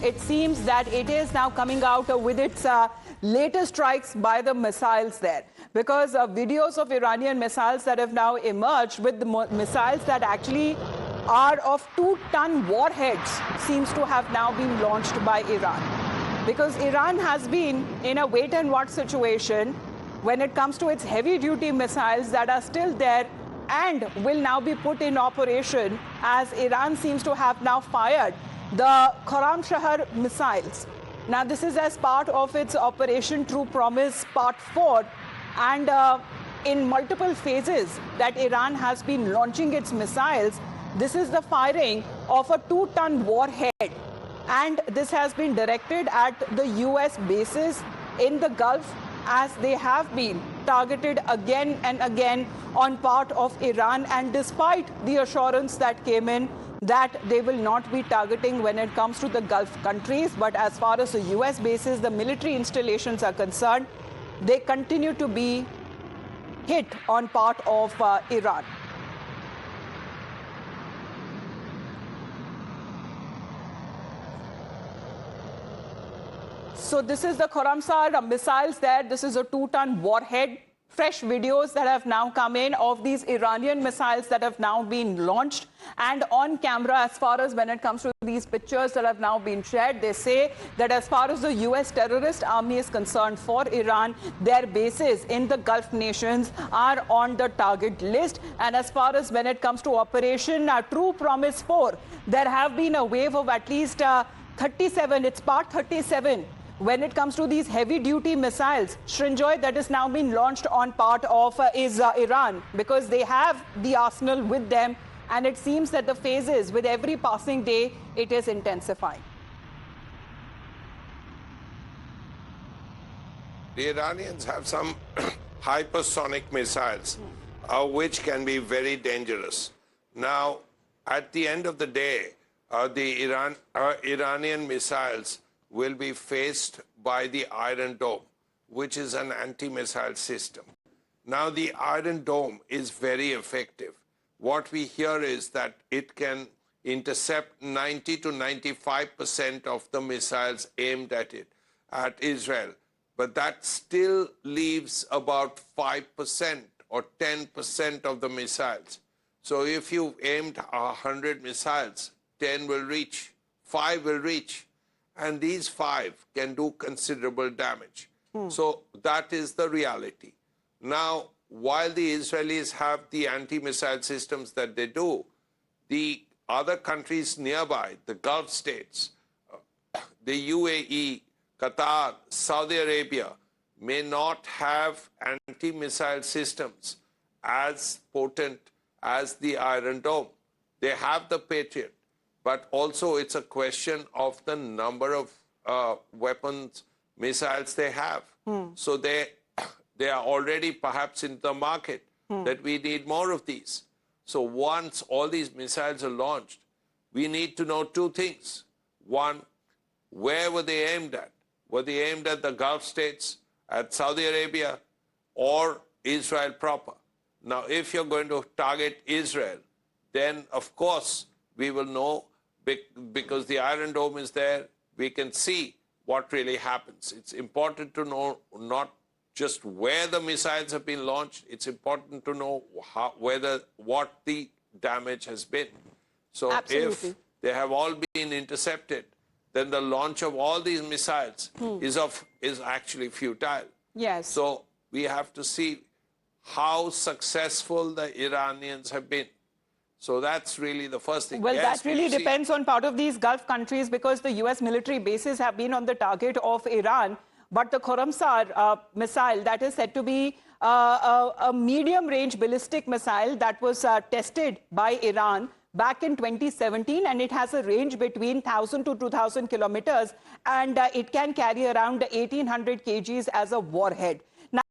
It seems that it is now coming out with its latest strikes by the missiles there, because videos of Iranian missiles that have now emerged with the missiles that actually are of 2-ton warheads seems to have now been launched by Iran. Because Iran has been in a wait-and-watch situation when it comes to its heavy-duty missiles that are still there and will now be put in operation, as Iran seems to have now fired the Khorramshahr missiles. Now, this is as part of its Operation True Promise Part 4, and in multiple phases that Iran has been launching its missiles. This is the firing of a 2-ton warhead, and this has been directed at the US bases in the Gulf, as they have been targeted again and again on part of Iran, and despite the assurance that came in that they will not be targeting when it comes to the Gulf countries, but as far as the US bases, the military installations are concerned, they continue to be hit on part of Iran. So this is the Khorramshahr missiles there. This is a 2-ton warhead. Fresh videos that have now come in of these Iranian missiles that have now been launched. And on camera, as far as when it comes to these pictures that have now been shared, they say that as far as the US terrorist army is concerned for Iran, their bases in the Gulf nations are on the target list. And as far as when it comes to Operation True Promise 4, there have been a wave of at least 37, it's part 37, when it comes to these heavy-duty missiles, Shrinjoy, that is now been launched on part of Iran, because they have the arsenal with them, and it seems that the phases, with every passing day, it is intensifying. The Iranians have some hypersonic missiles, which can be very dangerous. Now, at the end of the day, the Iranian missiles will be faced by the Iron Dome, which is an anti-missile system. Now, the Iron Dome is very effective. What we hear is that it can intercept 90 to 95% of the missiles aimed at it, at Israel. But that still leaves about 5% or 10% of the missiles. So if you've aimed 100 missiles, 10 will reach, 5 will reach. And these 5 can do considerable damage. So that is the reality. Now, while the Israelis have the anti-missile systems that they do, the other countries nearby, the Gulf states, the UAE, Qatar, Saudi Arabia, may not have anti-missile systems as potent as the Iron Dome. They have the Patriot. But also it's a question of the number of weapons, missiles they have. So they are already perhaps in the market that we need more of these. So once all these missiles are launched, we need to know 2 things. One, where were they aimed at? Were they aimed at the Gulf states, at Saudi Arabia, or Israel proper? Now, if you're going to target Israel, then of course we will know, because the Iron Dome is there, we can see what really happens. It's important to know not just where the missiles have been launched, it's important to know what the damage has been. So Absolutely. If they have all been intercepted, then the launch of all these missiles is actually futile. Yes. So we have to see how successful the Iranians have been. So that's really the first thing. Well, yes, that really depends on part of these Gulf countries, because the US military bases have been on the target of Iran. But the Khorramshahr missile, that is said to be a medium-range ballistic missile that was tested by Iran back in 2017, and it has a range between 1,000 to 2,000 kilometers, and it can carry around 1,800 kgs as a warhead.